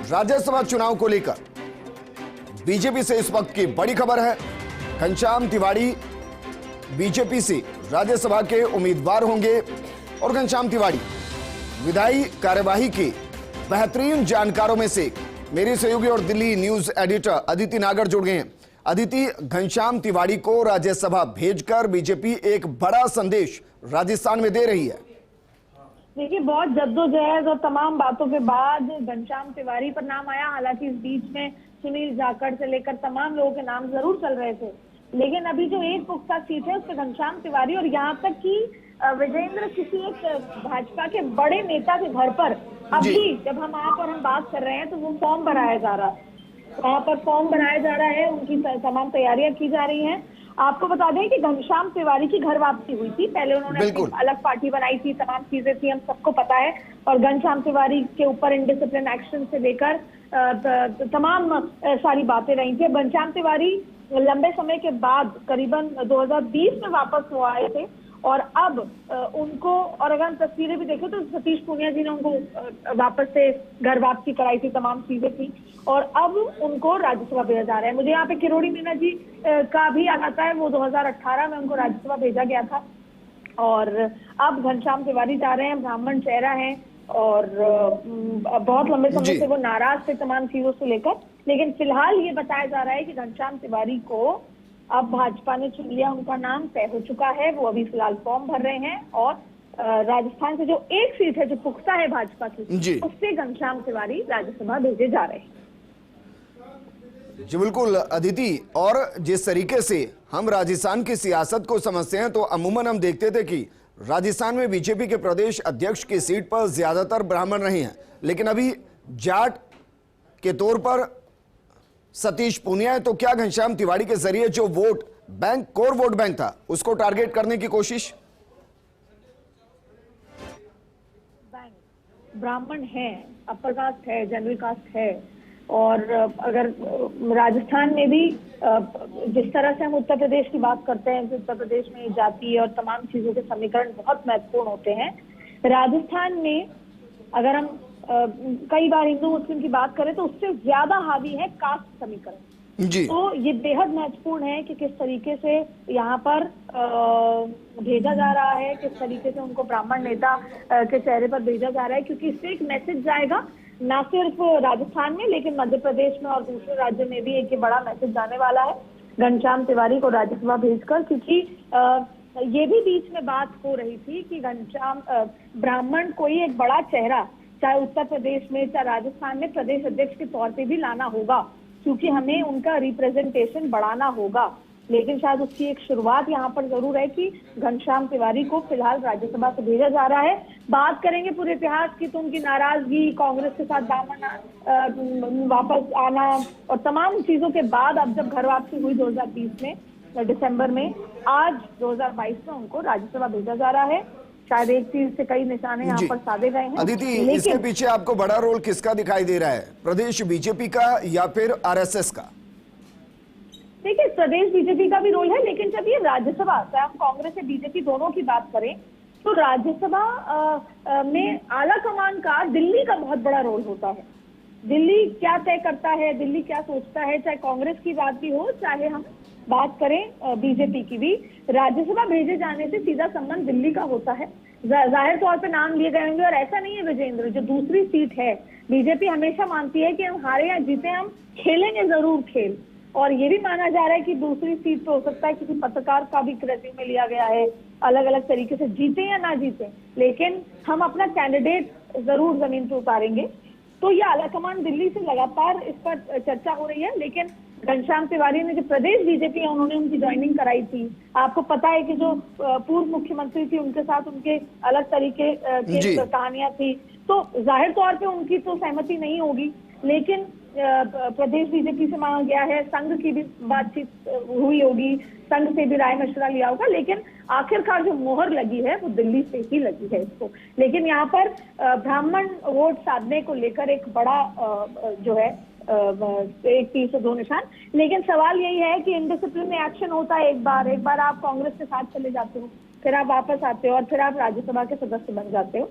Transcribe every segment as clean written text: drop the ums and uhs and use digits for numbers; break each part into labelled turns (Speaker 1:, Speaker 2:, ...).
Speaker 1: राज्यसभा चुनाव को लेकर बीजेपी से इस वक्त की बड़ी खबर है। घनश्याम तिवाड़ी बीजेपी से राज्यसभा के उम्मीदवार होंगे और घनश्याम तिवाड़ी विधायी कार्यवाही के बेहतरीन जानकारों में से मेरी सहयोगी और दिल्ली न्यूज एडिटर अदिति नागर जुड़ गए हैं। अदिति, घनश्याम तिवाड़ी को राज्यसभा भेजकर बीजेपी एक बड़ा संदेश राजस्थान में दे रही है।
Speaker 2: देखिए, बहुत जद्दोजहद और तमाम बातों के बाद घनश्याम तिवाड़ी पर नाम आया। हालांकि इस बीच में सुनील जाखड़ से लेकर तमाम लोगों के नाम जरूर चल रहे थे, लेकिन अभी जो एक पुख्ता सीट है उस पर घनश्याम तिवाड़ी और यहाँ तक कि विजेंद्र किसी एक भाजपा के बड़े नेता के घर पर अभी जब हम वहाँ पर बात कर रहे हैं तो वो फॉर्म भराया जा रहा है। वहाँ पर फॉर्म बनाया जा रहा है, उनकी तमाम तैयारियां की जा रही हैं। आपको बता दें कि घनश्याम तिवाड़ी की घर वापसी हुई थी। पहले उन्होंने अलग पार्टी बनाई थी, तमाम चीजें थी, हम सबको पता है। और घनश्याम तिवाड़ी के ऊपर इनडिसिप्लिन एक्शन से लेकर तमाम सारी बातें रही थी। घनश्याम तिवाड़ी लंबे समय के बाद करीबन 2020 में वापस वो आए थे और अब उनको, और अगर हम तस्वीरें भी देखें तो सतीश पूनिया जी ने उनको वापस से घर वापसी कराई थी, तमाम चीजें थी और अब उनको राज्यसभा भेजा जा रहा है। मुझे यहाँ पे किरोड़ी मीना जी का भी याद आता है, वो 2018 में उनको राज्यसभा भेजा गया था और अब घनश्याम तिवाड़ी जा रहे हैं। ब्राह्मण चेहरा है और बहुत लंबे समय से वो नाराज थे तमाम चीजों से लेकर, लेकिन फिलहाल ये बताया जा रहा है कि घनश्याम तिवाड़ी को अब भाजपा ने चुन लिया, उनका नाम तय हो चुका है। वो अभी फिलहाल फॉर्म भर रहे हैं और राजस्थान से जो एक सीट है जो पुख्ता है भाजपा की, उससे घनश्याम तिवाड़ी राज्यसभा भेजे जा रहे हैं।
Speaker 1: जी बिल्कुल अदिति, और जिस तरीके से हम राजस्थान की सियासत को समझते हैं तो अमूमन हम देखते थे कि राजस्थान में बीजेपी के प्रदेश अध्यक्ष की सीट पर ज्यादातर ब्राह्मण रहे हैं, लेकिन अभी जाट के तौर पर सतीश पूनिया है। तो क्या घनश्याम तिवाड़ी के जरिए जो vote bank, core vote bank था, उसको टारगेट करने की कोशिश?
Speaker 2: ब्राह्मण है, अपर कास्ट है, जनरल कास्ट है और अगर राजस्थान में भी जिस तरह से हम उत्तर प्रदेश की बात करते हैं, उत्तर प्रदेश में जाति और तमाम चीजों के समीकरण बहुत महत्वपूर्ण होते हैं, राजस्थान में अगर हम कई बार हिंदू मुस्लिम की बात करें तो उससे ज्यादा हावी है कास्ट समीकरण जी। तो ये बेहद महत्वपूर्ण है कि किस तरीके से यहाँ पर भेजा जा रहा है, किस तरीके से उनको ब्राह्मण नेता के चेहरे पर भेजा जा रहा है, क्योंकि इससे एक मैसेज जाएगा न सिर्फ राजस्थान में लेकिन मध्य प्रदेश में और दूसरे राज्यों में भी एक बड़ा मैसेज जाने वाला है घनश्याम तिवाड़ी को राज्यसभा भेजकर। क्योंकि ये भी बीच में बात हो रही थी कि घनश्याम ब्राह्मण कोई एक बड़ा चेहरा चाहे उत्तर प्रदेश में चाहे राजस्थान में प्रदेश अध्यक्ष के तौर पे भी लाना होगा, क्योंकि हमें उनका रिप्रेजेंटेशन बढ़ाना होगा। लेकिन शायद उसकी एक शुरुआत यहाँ पर जरूर है कि घनश्याम तिवाड़ी को फिलहाल राज्यसभा से भेजा जा रहा है। बात करेंगे पूरे इतिहास की तो उनकी नाराजगी, कांग्रेस के साथ दामन वापस आना और तमाम चीजों के बाद अब जब घर वापसी हुई 2020 में दिसंबर में, आज 2022 में उनको राज्यसभा भेजा जा रहा है। शायद एक चीज से कई निशाने यहाँ पर साधे गए हैं।
Speaker 1: अदिति, इसके पीछे आपको बड़ा रोल किसका दिखाई दे रहा है, प्रदेश बीजेपी का या फिर आरएसएस का?
Speaker 2: देखिए, प्रदेश बीजेपी का भी रोल है, लेकिन जब ये राज्यसभा, चाहे हम कांग्रेस या बीजेपी दोनों की बात करें, तो राज्यसभा में आला कमान का दिल्ली का बहुत बड़ा रोल होता है। दिल्ली क्या तय करता है, दिल्ली क्या सोचता है, चाहे कांग्रेस की बात भी हो चाहे हम बात करें बीजेपी की भी, राज्यसभा भेजे जाने से सीधा संबंध दिल्ली का होता है। जाहिर तौर पे नाम लिए गए होंगे और ऐसा नहीं है विजेंद्र, जो दूसरी सीट है बीजेपी हमेशा मानती है कि हम हारे या जीते हम खेलेंगे जरूर खेल, और ये भी माना जा रहा है कि दूसरी सीट पे हो सकता है किसी पत्रकार का भी रेज्यूमे लिया गया है, अलग अलग तरीके से जीते या ना जीते, लेकिन हम अपना कैंडिडेट जरूर जमीन पे उतारेंगे। तो ये आलाकमान दिल्ली से लगातार इस पर चर्चा हो रही है, लेकिन घनश्याम तिवाड़ी ने जो प्रदेश बीजेपी है उन्होंने उनकी ज्वाइनिंग कराई थी। आपको पता है कि जो पूर्व मुख्यमंत्री थी उनके साथ उनके अलग तरीके की कहानियां थी, तो जाहिर तौर पे उनकी तो सहमति नहीं होगी, लेकिन प्रदेश बीजेपी से मांगा गया है, संघ की भी बातचीत हुई होगी, संघ से भी राय मशवरा लिया होगा, लेकिन आखिरकार जो मोहर लगी है वो दिल्ली से ही लगी है इसको। लेकिन यहाँ पर ब्राह्मण वोट साधने को लेकर एक बड़ा जो है एक तीर से दो निशान, लेकिन सवाल यही है कि इनडिसिप्लिन एक्शन होता है। एक बार आप कांग्रेस के साथ चले जाते हो, फिर आप वापस आते हो और फिर आप राज्यसभा के सदस्य बन जाते हो,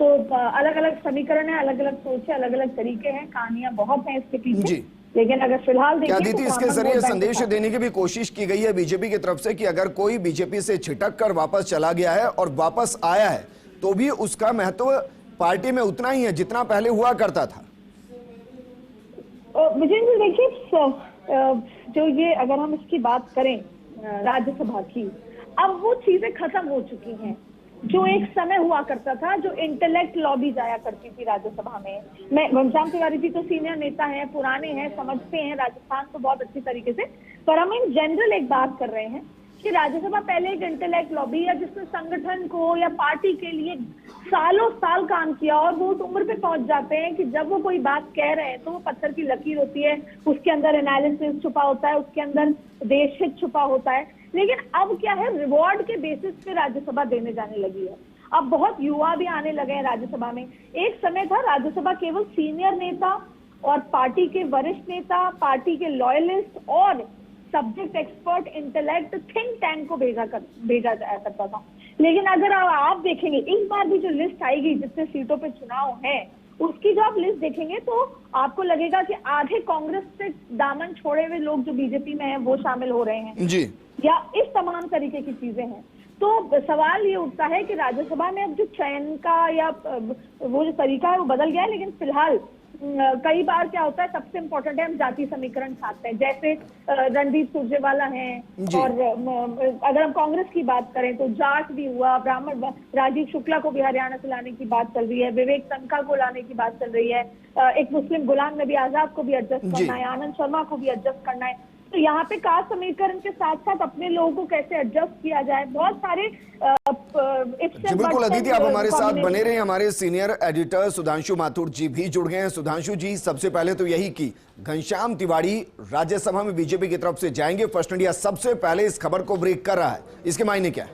Speaker 2: तो अलग अलग समीकरण है, अलग अलग सोच है, अलग अलग तरीके हैं, कहानियां बहुत हैं इसके पीछे
Speaker 1: जी।
Speaker 2: लेकिन अगर फिलहाल
Speaker 1: क्या
Speaker 2: देखिए
Speaker 1: दीदी,
Speaker 2: तो
Speaker 1: इसके
Speaker 2: कॉमन
Speaker 1: जरिए
Speaker 2: वोट बैंक
Speaker 1: संदेश
Speaker 2: के साथ-
Speaker 1: देने की भी कोशिश की गई है बीजेपी की तरफ से कि अगर कोई बीजेपी से छिटक कर वापस चला गया है और वापस आया है तो भी उसका महत्व पार्टी में उतना ही है जितना पहले हुआ करता था?
Speaker 2: विजय जी देखिए, जो ये अगर हम इसकी बात करें राज्यसभा की, अब वो चीजें खत्म हो चुकी हैं जो एक समय हुआ करता था, जो इंटेलेक्ट लॉबी जाया करती थी राज्यसभा में। मैं घनश्याम तिवारी जी तो सीनियर नेता हैं, पुराने हैं, समझते हैं राजस्थान को बहुत अच्छी तरीके से, पर हम इन जनरल एक बात कर रहे हैं कि राज्यसभा पहले एक इंटेलेक्ट लॉबी या जिसने संगठन को या पार्टी के लिए सालों साल काम किया और वो उस उम्र पे पहुंच जाते हैं कि जब वो कोई बात कह रहे हैं तो वो पत्थर की लकीर होती है, उसके अंदर एनालिसिस छुपा होता है, उसके अंदर देश हित छुपा होता है। लेकिन अब क्या है, रिवॉर्ड के बेसिस पे राज्यसभा देने जाने लगी है। अब बहुत युवा भी आने लगे हैं राज्यसभा में। एक समय था राज्यसभा केवल सीनियर नेता और पार्टी के वरिष्ठ नेता, पार्टी के लॉयलिस्ट और subject expert, intellect, think tank को भेजा जाया करता था। लेकिन अगर आप देखेंगे इस बार भी जो लिस्ट आएगी जितने सीटों पे चुनाव है, उसकी जो आप लिस्ट देखेंगे तो आपको लगेगा कि आधे कांग्रेस से दामन छोड़े हुए लोग जो बीजेपी में हैं वो शामिल हो रहे हैं
Speaker 1: जी,
Speaker 2: या इस तमाम तरीके की चीजें हैं। तो सवाल ये उठता है कि राज्यसभा में अब जो चयन का या वो जो तरीका है वो बदल गया है, लेकिन फिलहाल कई बार क्या होता है, सबसे इम्पोर्टेंट है हम जाति समीकरण छापते हैं, जैसे रणदीप सुरजेवाला हैं, और अगर हम कांग्रेस की बात करें तो जाट भी हुआ, ब्राह्मण राजीव शुक्ला को भी हरियाणा से लाने की बात चल रही है, विवेक तनखा को लाने की बात चल रही है, एक मुस्लिम गुलाम नबी आजाद को भी एडजस्ट करना है, आनंद शर्मा को भी एडजस्ट करना है। तो यहाँ पे कास्ट समीकरण के साथ साथ अपने लोगों को कैसे एडजस्ट किया जाए, बहुत सारे
Speaker 1: जी बिल्कुल अदिति, आप हमारे साथ बने रहे। हमारे सीनियर एडिटर सुधांशु माथुर जी भी जुड़ गए हैं। सुधांशु जी, सबसे पहले तो यही कि घनश्याम तिवारी राज्यसभा में बीजेपी की तरफ से जाएंगे, फर्स्ट इंडिया सबसे पहले इस खबर को ब्रेक कर रहा है, इसके मायने क्या है?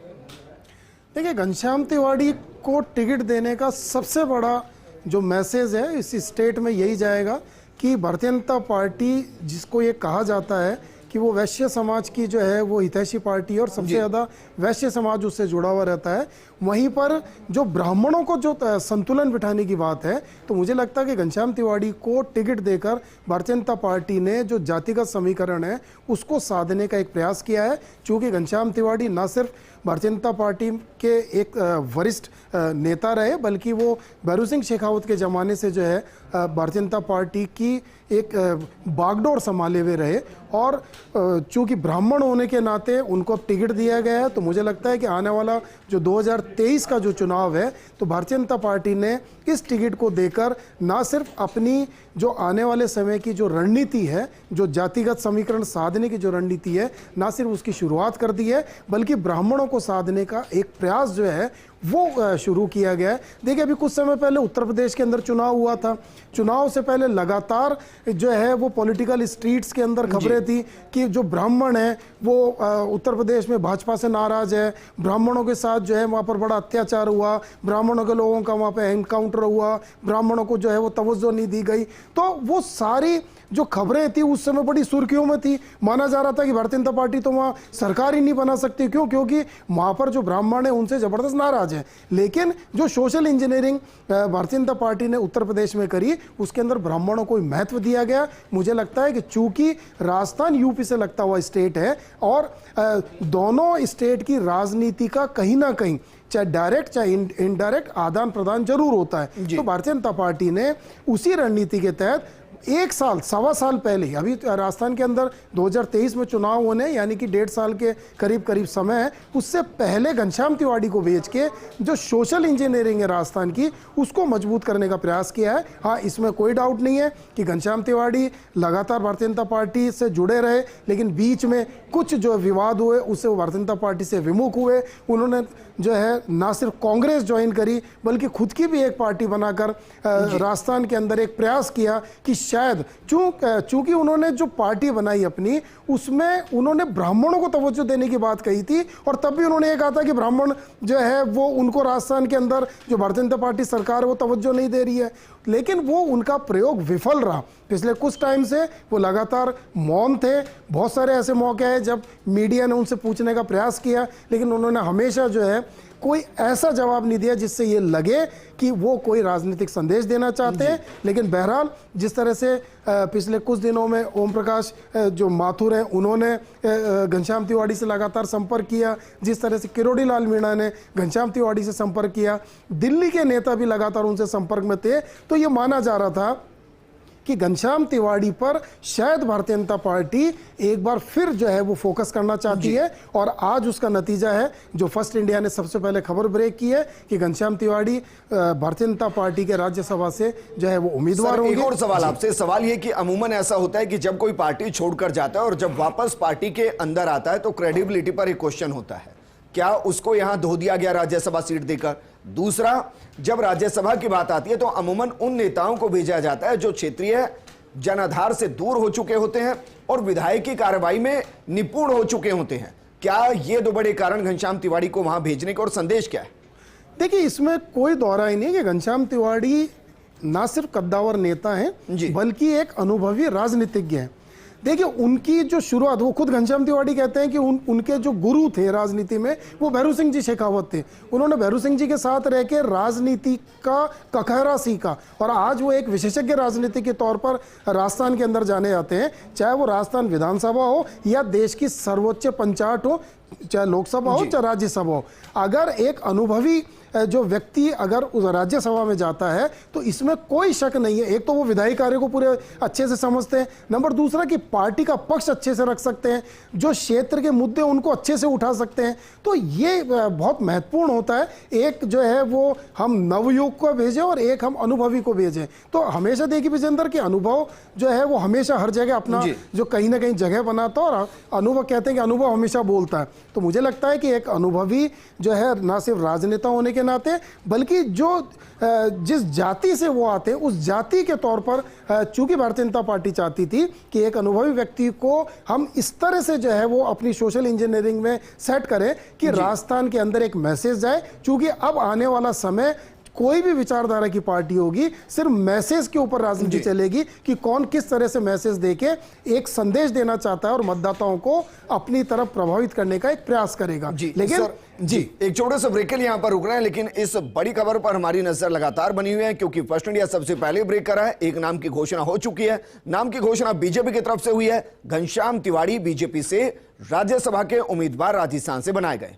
Speaker 3: देखिए, घनश्याम तिवारी को टिकट देने का सबसे बड़ा जो मैसेज है इस स्टेट में यही जाएगा कि भारतीय जनता पार्टी, जिसको ये कहा जाता है कि वो वैश्य समाज की जो है वो हितैषी पार्टी है और सबसे ज़्यादा वैश्य समाज उससे जुड़ा हुआ रहता है, वहीं पर जो ब्राह्मणों को जो संतुलन बिठाने की बात है, तो मुझे लगता है कि घनश्याम तिवारी को टिकट देकर भारतीय जनता पार्टी ने जो जातिगत समीकरण है उसको साधने का एक प्रयास किया है। चूँकि घनश्याम तिवारी ना सिर्फ भारतीय जनता पार्टी के एक वरिष्ठ नेता रहे, बल्कि वो भैरू सिंह शेखावत के ज़माने से जो है भारतीय जनता पार्टी की एक बागडोर संभाले हुए रहे, और चूंकि ब्राह्मण होने के नाते उनको अब टिकट दिया गया है, तो मुझे लगता है कि आने वाला जो 2023 का जो चुनाव है, तो भारतीय जनता पार्टी ने इस टिकट को देकर ना सिर्फ अपनी जो आने वाले समय की जो रणनीति है, जो जातिगत समीकरण साधने की जो रणनीति है, ना सिर्फ उसकी शुरुआत कर दी है, बल्कि ब्राह्मणों को साधने का एक प्रयास जो है वो शुरू किया गया है। देखिए, अभी कुछ समय पहले उत्तर प्रदेश के अंदर चुनाव हुआ था। चुनाव से पहले लगातार जो है वो पॉलिटिकल स्ट्रीट्स के अंदर खबरें थी कि जो ब्राह्मण है वो उत्तर प्रदेश में भाजपा से नाराज है, ब्राह्मणों के साथ जो है वहाँ पर बड़ा अत्याचार हुआ, ब्राह्मणों के लोगों का वहाँ पे एनकाउंटर हुआ, ब्राह्मणों को जो है वो तवज्जो नहीं दी गई। तो वो सारी जो खबरें थी उस समय बड़ी सुर्खियों में थी। माना जा रहा था कि भारतीय जनता पार्टी तो वहाँ सरकार ही नहीं बना सकती, क्यों? क्योंकि वहाँ पर जो ब्राह्मण है उनसे ज़बरदस्त नाराज है। लेकिन जो social engineering Bharatiya Janata party ने उत्तर प्रदेश में करी, उसके अंदर ब्राह्मणों को महत्व दिया गया। मुझे लगता है कि चूंकि राजस्थान यूपी से लगता हुआ स्टेट है और दोनों स्टेट की राजनीति का कहीं ना कहीं चाहे डायरेक्ट चाहे इनडायरेक्ट आदान प्रदान जरूर होता है, तो भारतीय जनता पार्टी ने उसी रणनीति के तहत एक साल सवा साल पहले, अभी राजस्थान के अंदर 2023 में चुनाव होने यानी कि 1.5 साल के करीब समय है, उससे पहले घनश्याम तिवारी को भेज के जो सोशल इंजीनियरिंग है राजस्थान की उसको मजबूत करने का प्रयास किया है। हाँ, इसमें कोई डाउट नहीं है कि घनश्याम तिवारी लगातार भारतीय जनता पार्टी से जुड़े रहे, लेकिन बीच में कुछ जो विवाद हुए उससे वो भारतीय जनता पार्टी से विमुख हुए। उन्होंने जो है ना सिर्फ कांग्रेस ज्वाइन करी बल्कि खुद की भी एक पार्टी बनाकर राजस्थान के अंदर एक प्रयास किया कि शायद चूंकि उन्होंने जो पार्टी बनाई अपनी, उसमें उन्होंने ब्राह्मणों को तवज्जो देने की बात कही थी, और तब भी उन्होंने ये कहा था कि ब्राह्मण जो है वो उनको राजस्थान के अंदर जो भारतीय जनता पार्टी सरकार है वो तवज्जो नहीं दे रही है। लेकिन वो उनका प्रयोग विफल रहा। पिछले कुछ टाइम से वो लगातार मौन थे। बहुत सारे ऐसे मौके हैं जब मीडिया ने उनसे पूछने का प्रयास किया, लेकिन उन्होंने हमेशा जो है कोई ऐसा जवाब नहीं दिया जिससे ये लगे कि वो कोई राजनीतिक संदेश देना चाहते हैं। लेकिन बहरहाल जिस तरह से पिछले कुछ दिनों में ओम प्रकाश जो माथुर हैं उन्होंने घनश्याम तिवाड़ी से लगातार संपर्क किया, जिस तरह से किरोड़ी लाल मीणा ने घनश्याम तिवाड़ी से संपर्क किया, दिल्ली के नेता भी लगातार उनसे संपर्क में थे, तो ये माना जा रहा था कि घनश्याम तिवाड़ी पर शायद भारतीय जनता पार्टी एक बार फिर जो है वो फोकस करना चाहती है। और आज उसका नतीजा है जो फर्स्ट इंडिया ने सबसे पहले खबर ब्रेक की है कि घनश्याम तिवाड़ी भारतीय जनता पार्टी के राज्यसभा से जो है वो उम्मीदवार होंगे।
Speaker 1: एक और सवाल आपसे, सवाल ये कि अमूमन ऐसा होता है कि जब कोई पार्टी छोड़कर जाता है और जब वापस पार्टी के अंदर आता है तो क्रेडिबिलिटी पर एक क्वेश्चन होता है, क्या उसको यहां धो दिया गया राज्यसभा सीट देकर? दूसरा, जब राज्यसभा की बात आती है तो अमूमन उन नेताओं को भेजा जाता है जो क्षेत्रीय जनाधार से दूर हो चुके होते हैं और विधायकी कार्रवाई में निपुण हो चुके होते हैं। क्या ये दो बड़े कारण घनश्याम तिवाड़ी को वहां भेजने के, और संदेश क्या है?
Speaker 3: देखिए, इसमें कोई दौरा ही नहीं है कि घनश्याम तिवाड़ी ना सिर्फ कद्दावर नेता हैं बल्कि एक अनुभवी राजनीतिज्ञ हैं। देखिए, उनकी जो शुरुआत, वो खुद घनश्याम तिवाड़ी कहते हैं कि उनके जो गुरु थे राजनीति में वो भैरू सिंह जी शेखावत थे। उन्होंने भैरू सिंह जी के साथ रह के राजनीति का कखहरा सीखा और आज वो एक विशेषज्ञ राजनीति के तौर पर राजस्थान के अंदर जाने जाते हैं, चाहे वो राजस्थान विधानसभा हो या देश की सर्वोच्च पंचायत हो, चाहे लोकसभा हो चाहे राज्यसभा हो। अगर एक अनुभवी जो व्यक्ति अगर उस राज्यसभा में जाता है तो इसमें कोई शक नहीं है, एक तो वो विधायी कार्य को पूरे अच्छे से समझते हैं, नंबर दूसरा कि पार्टी का पक्ष अच्छे से रख सकते हैं, जो क्षेत्र के मुद्दे उनको अच्छे से उठा सकते हैं। तो ये बहुत महत्वपूर्ण होता है, एक जो है वो हम नवयुवक को भेजें और एक हम अनुभवी को भेजें। तो हमेशा देखिए विजेंद्र के अनुभव जो है वो हमेशा हर जगह अपना जो कहीं ना कहीं जगह बनाता है और अनुभव कहते हैं कि अनुभव हमेशा बोलता है। तो मुझे लगता है कि एक अनुभवी जो है ना सिर्फ राजनेता होने के नाते बल्कि जो जिस जाति से वो आते हैं उस जाति के तौर पर, चूंकि भारतीय जनता पार्टी चाहती थी कि एक अनुभवी व्यक्ति को हम इस तरह से जो है वो अपनी सोशल इंजीनियरिंग में सेट करें कि राजस्थान के अंदर एक मैसेज जाए। चूंकि अब आने वाला समय कोई भी विचारधारा की पार्टी होगी, सिर्फ मैसेज के ऊपर राजनीति चलेगी कि कौन किस तरह से मैसेज देके एक संदेश देना चाहता है और मतदाताओं को अपनी तरफ प्रभावित करने का एक प्रयास करेगा। लेकिन
Speaker 1: एक छोटे से ब्रेक के लिए यहां पर रुक रहे हैं, लेकिन इस बड़ी खबर पर हमारी नजर लगातार बनी हुई है क्योंकि फर्स्ट इंडिया सबसे पहले ब्रेक करा है। एक नाम की घोषणा हो चुकी है, नाम की घोषणा बीजेपी की तरफ से हुई है। घनश्याम तिवाड़ी बीजेपी से राज्यसभा के उम्मीदवार राजस्थान से बनाए गए।